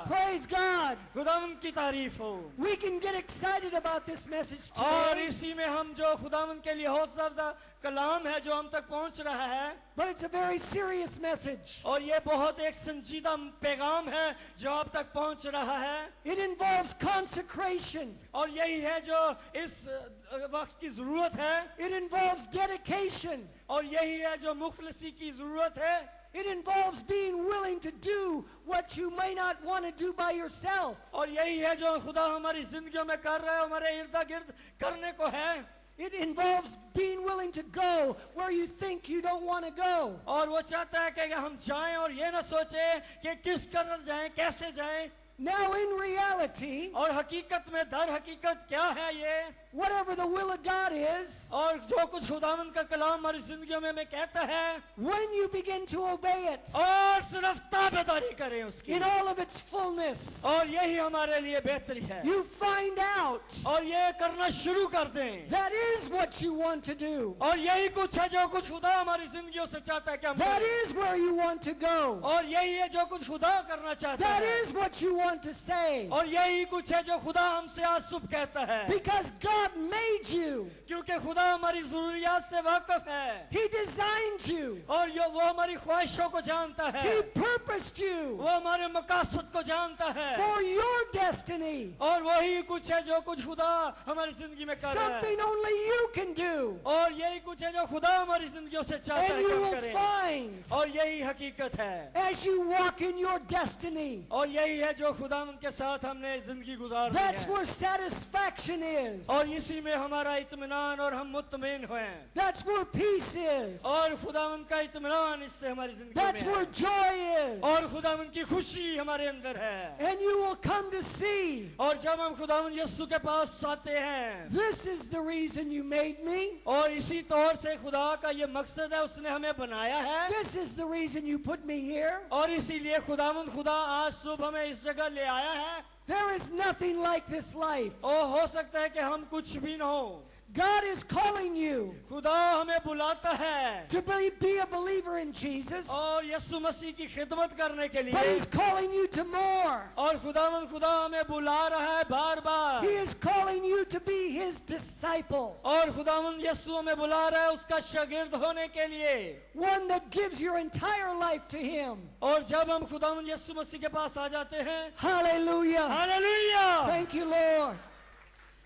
Praise God. खुदावन की तारीफ हो। We can get excited about this message और today, इसी में हम जो खुदावन के लिए हौसला अफ़ज़ा कलाम है जो हम तक पहुंच रहा है, but it's a very serious message. और ये बहुत एक संजीदा पैगाम है जो आप तक पहुंच रहा है। It involves consecration. और यही है जो इस वक्त की जरूरत है। It involves dedication. और यही है जो मुखलसी की जरूरत है। It involves being willing to do what you may not want to do by yourself. और यही है जो खुदा हमारी जिंदगियों में कर रहा है, हमारे इर्द गिर्द करने को है। It involves being willing to go where you think you don't want to go. और वो चाहता है कि हम जाएं और ये ना सोचे कि किस कदर जाएं, कैसे जाएं। Now in reality, और हकीकत में दर हकीकत क्या है ये, whatever the will of God is, और जो कुछ खुदावन का कलाम हमारी जिंदगियों में कहता है, when you begin to obey it और सिर्फ ताबेदारी करें उसकी, in all of its fullness, और यही हमारे लिए बेहतरी है। you find out और ये करना शुरू कर दें, that is what you want to do. और यही कुछ है जो कुछ खुदा हमारी जिंदगियों से चाहता है कि हम That करें। is where you want to go. और यही है जो कुछ खुदा करना चाहता That है। is what you want to say. और यही कुछ है जो खुदा हमसे आज सुबह कहता है, Because God made you. क्योंकि खुदा हमारी जरूरियात से वाकिफ है, He designed you. और वो हमारी ख्वाहिशों को जानता है, He purposed you वो हमारे मकासद को जानता है। for your destiny. और वही कुछ है जो कुछ खुदा हमारी जिंदगी में कर रहा है, Something only you can do. और यही कुछ है जो खुदा हमारी जिंदगियों से चाहता And है you कि हम will करें। find और यही हकीकत है, as you walk in your destiny. और यही है जो खुदा उनके साथ हमने जिंदगी गुजारनी That's है। where satisfaction is. और इसी में हमारा इत्मीनान और हम मुत्तमिन हुए। That's where peace is. और खुदा उनका इत्मीनान इससे हमारी जिंदगी That's में where है, joy is. और खुदा उनकी खुशी हमारे अंदर है। And you will come to see और जब हम खुदा यीशु के पास आते हैं, this is the reason you made me. और इसी तौर से खुदा का ये मकसद है, उसने हमें बनाया है, This is the reason you put me here. और इसीलिए खुदा आज सुबह हमें इस जगह ले आया है। There is nothing like this life. और हो सकता है कि हम कुछ भी न हो, God is calling you खुदा हमें बुलाता है to be a believer in Jesus, और यीशु मसीह की खिदमत करने के but लिए। He's calling you to more. और खुदा हमें बुला रहा है बार बार, He is calling you to be His disciple, और खुदावंद यीशु हमें बुला रहा है उसका शागिर्द होने के लिए। one that gives your entire life to Him. और जब हम खुदावंद यीशु मसीह के पास आ जाते हैं, Hallelujah. Hallelujah, Thank you, Lord.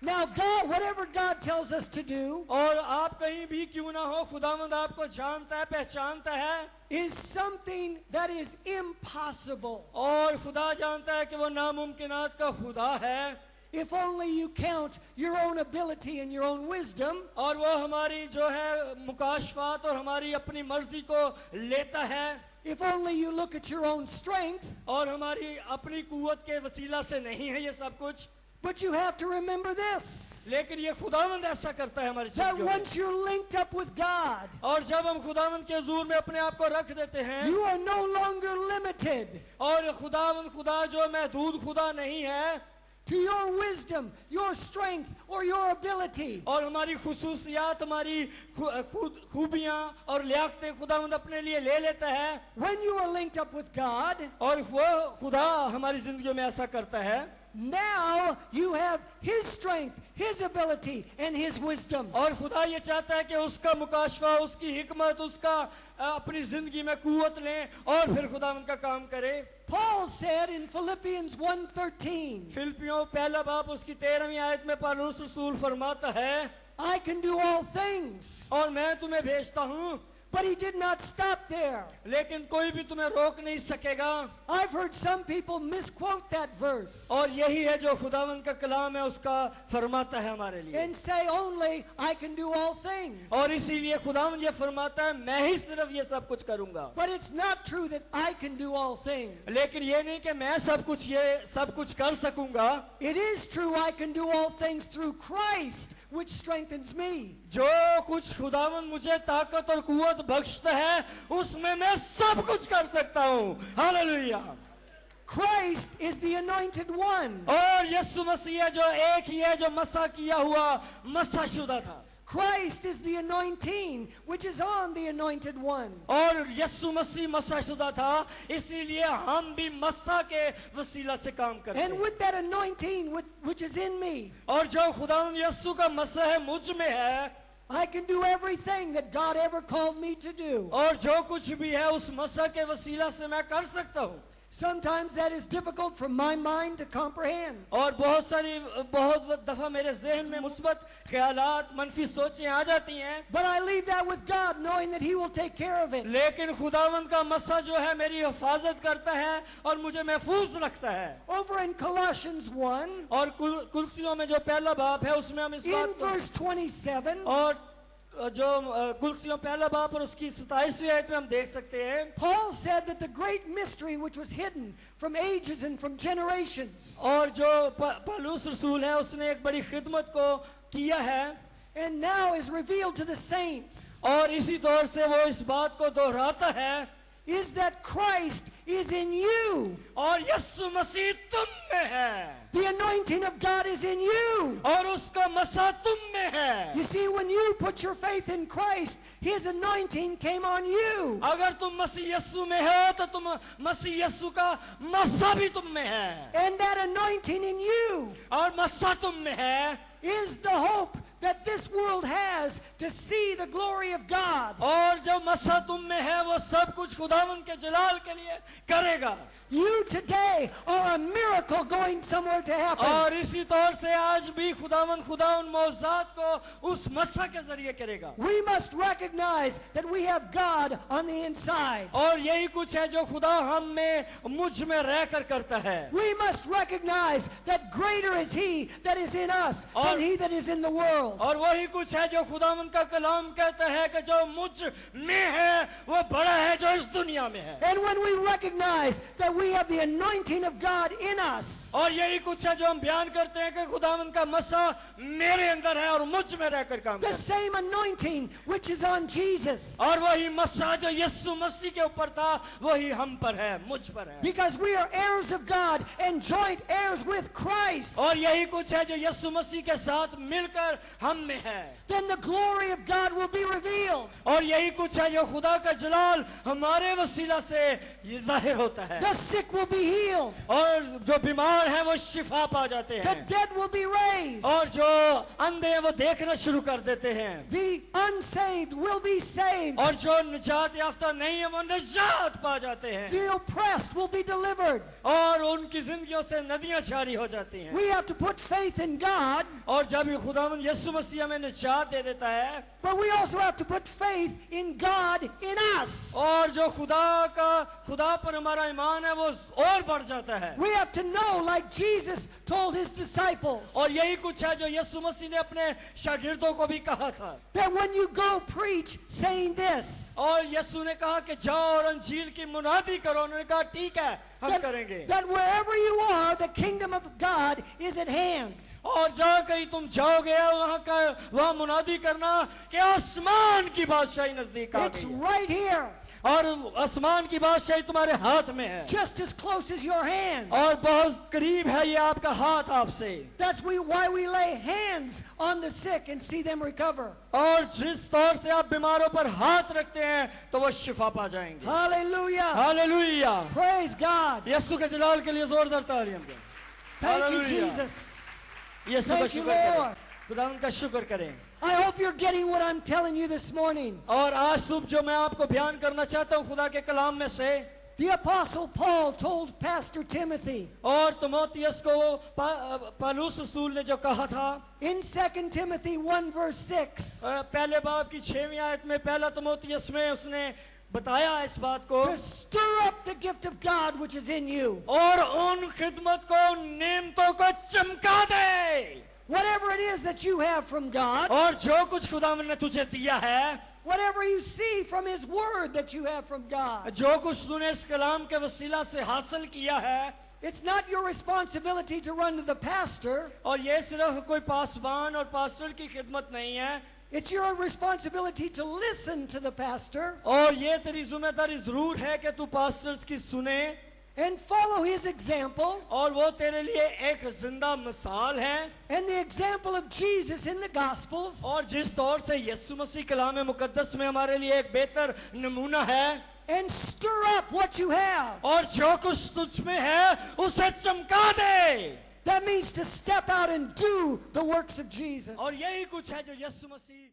Now, God, whatever God tells us to do और आप कहीं भी क्यों ना हो, खुदावंद आपको जानता है, पहचानता है, is something that is impossible. और खुदा जानता है कि वो नामुमकिनात का खुदा है। If only you count your own ability and your own wisdom, और वो हमारी जो है मुकाशफात और हमारी अपनी मर्जी को लेता है, if only you look at your own strength, और हमारी अपनी कुव्वत के वसीला से नहीं है ये सब कुछ। but you have to remember this, लेकिन ये खुदावंद ऐसा करता है हमारी that जिंदगी में। once you're linked up with God, और जब हम खुदावंद के हुजूर में अपने आप को रख देते हैं, you are no longer limited और खुदा जो महदूद खुदा नहीं है, to your wisdom, your strength, or your ability. और हमारी खुसूसियात, हमारी खूबियां और लियाकतें खुदावंद अपने लिए ले लेता है। When you are linked up with God, और वो खुदा हमारी जिंदगी में ऐसा करता है, now you have His strength, His ability, and His wisdom. और खुदा ये चाहता है कि उसका मुकाशफा, उसकी हिकमत, उसका अपनी जिंदगी में कुव्वत लें और फिर खुदा उनका काम करे। Paul said in Philippians 1:13, फिलिपियों पहला बाब उसकी 13वीं आयत में पौलुस रसूल फरमाता है, I can do all things. और मैं तुम्हें भेजता हूँ, But he did not stop there. लेकिन कोई भी तुम्हें रोक नहीं सकेगा। I've heard some people misquote that verse और यही है जो खुदावंद का कलाम है, उसका फरमाता है हमारे लिए, and say only I can do all things. और इसीलिए खुदावंद ये फरमाता है मैं ही सिर्फ ये सब कुछ करूंगा। But it's not true that I can do all things. लेकिन ये नहीं कि मैं ये सब कुछ कर सकूंगा। It is true I can do all things through Christ, which strengthens me. जो कुछ खुदावंद मुझे ताकत और कुव्वत बख्शता है, उसमें मैं सब कुछ कर सकता हूँ। Hallelujah. Christ is the anointed one. और यीशु मसीह जो एक ही है जो मसा किया हुआ, मसा शुदा था। Christ is the anointing which is on the anointed one. और यीशु मसीह मसा शुदा था, इसीलिए हम भी मसा के वसीला से काम करते And हैं। with that anointing which is in me, और जो खुदावंद यीशु का मसा है मुझ में है, I can do everything that God ever called me to do. और जो कुछ भी है उस मसा के वसीला से मैं कर सकता हूँ। Sometimes that is difficult for my mind to comprehend. और बहुत दफा मेरे जहन में मुस्बत ख्यालात, मनफी सोचें आ जाती हैं, But I leave that with God, knowing that He will take care of it. लेकिन खुदावंद का मसा जो है मेरी हिफाजत करता है और मुझे महफूज रखता है। Over in Colossians 1, और कुलसियों में जो पहला बाब है उसमें हम इस in बात को, verse 27, और जो कुलसियों पहला बाब और उसकी 27वीं आयत में हम देख सकते हैं, Paul said that the great mystery which was hidden from ages and from generations, और जो पौलुस रसूल है उसने एक बड़ी खिदमत को किया है, and now is revealed to the saints, और इसी तौर से वो इस बात को दोहराता है, is that Christ is in you. और यीशु मसीह तुम में है, The anointing of God is in you. और उसका मसा तुम में है। You see, when you put your faith in Christ, His anointing came on you. अगर तुम मसीह यीशु में हो तो तुम मसीह यीशु का मसा भी तुम में है, And that anointing in you और मसा तुम में है, is the hope that this world has to see the glory of God. और जो मसा तुम में है वो सब कुछ खुदावंद के जलाल के लिए करेगा। You today are a miracle going somewhere to happen. और इसी तौर से आज भी खुदावंद खुदा उन मौजूद को उस मसा के जरिए करेगा। We must recognize that we have God on the inside. और यही कुछ है जो खुदा हम में मुझ में रहकर करता है। We must recognize that greater is He that is in us than He that is in the world. और वही कुछ है जो खुदावंद का कलाम कहता है कि जो मुझ में है वो बड़ा है जो इस दुनिया में है। And when we recognize that we have the anointing of God in us, और यही कुछ है जो हम बयान करते हैं कि खुदावंद का मसा मेरे अंदर है और मुझ में रहकर काम the करता है। same anointing which is on Jesus, और वही मसा जो यीशु मसीह के ऊपर था वही हम पर है, मुझ पर है। because we are heirs of God and joint heirs with Christ. और यही कुछ है जो यीशु मसीह के साथ मिलकर हम में है। Then the glory of God will be revealed. और यही कुछ है जो खुदा का जलाल हमारे वसीला से ये जाहिर होता है। The sick will be healed. और जो बीमार हैं वो शिफा पा जाते The हैं, dead will be raised. और जो अंधे हैं वो देखना शुरू कर देते हैं, The unsaved will be saved. और जो निजात याफ्ता नहीं है वो निजात पा जाते हैं, The oppressed will be delivered. और उनकी जिंदगियों से नदियां जारी हो जाती हैं। We have to put faith in God, और जब ये खुदावंद यीशु मसीह हमें निजात दे देता है, but we also have to put faith in God in us. और जो खुदा पर हमारा ईमान है वो और बढ़ जाता है। We have to know, like Jesus told His disciples, और यही कुछ है जो यीशु मसीह ने अपने शागिर्दों को भी कहा था। that when you go preach saying this, और यीशु ने कहा कि जाओ और अंजील की मुनादी करो। उन्होंने कहा ठीक है हम करेंगे। that wherever you are, the kingdom of God is at hand. और जहाँ कहीं तुम जाओगे वहाँ मुनादी करना कि आसमान की बादशाही नजदीक आ It's गई है। right here, और आसमान की बादशाही तुम्हारे हाथ में है, just as close as your hand. और बहुत करीब है ये आपका हाथ आपसे। That's why we lay hands on the sick and see them recover. और जिस तौर से आप बीमारों पर हाथ रखते हैं तो वो शिफा पा जाएंगे। Hallelujah. हालेलुया। Praise God. यीशु के जलाल के लिए जोरदार तालियां दें। Thank you, Hallelujah. Jesus. यीशु का Thank you, शुक्र करें, Lord. खुदा उनका शुक्र करें। I hope you're getting what I'm telling you this morning. और आज सुबह जो मैं आपको बयान करना चाहता हूँ खुदा के कलाम में से, The Apostle Paul told Pastor Timothy और तिमोथियस को पौलुस रसूल ने जो कहा था in 2 Timothy 1 verse 6 पहले बाब की 6वीं आयत में, पहला तिमोथियस में उसने बताया इस बात को, to stir up the gift of God which is in you. और उन खिदमत को, उन नेमतों को चमका दे। Whatever it is that you have from God, और जो कुछ खुदावंद ने तुझे दिया है, whatever you see from His Word that you have from God, जो कुछ तूने इस कलाम के वसीला से हासिल किया है, it's not your responsibility to run to the pastor. और ये सिर्फ कोई पासवान और पास्टर की खिदमत नहीं है, It's your responsibility to listen to the pastor और ये तेरी जिम्मेदारी जरूर है कि तू पास्टर्स की सुने, and follow his example और वो तेरे लिए एक जिंदा मिसाल है। and the example of Jesus in the Gospels, और जिस तौर से यीशु मसीह कलाम मुकद्दस में हमारे लिए एक बेहतर नमूना है, and stir up what you have. और जो कुछ तुझ में है उसे चमका दे। That means to step out and do the works of Jesus. और यही कुछ है जो यीशु मसीह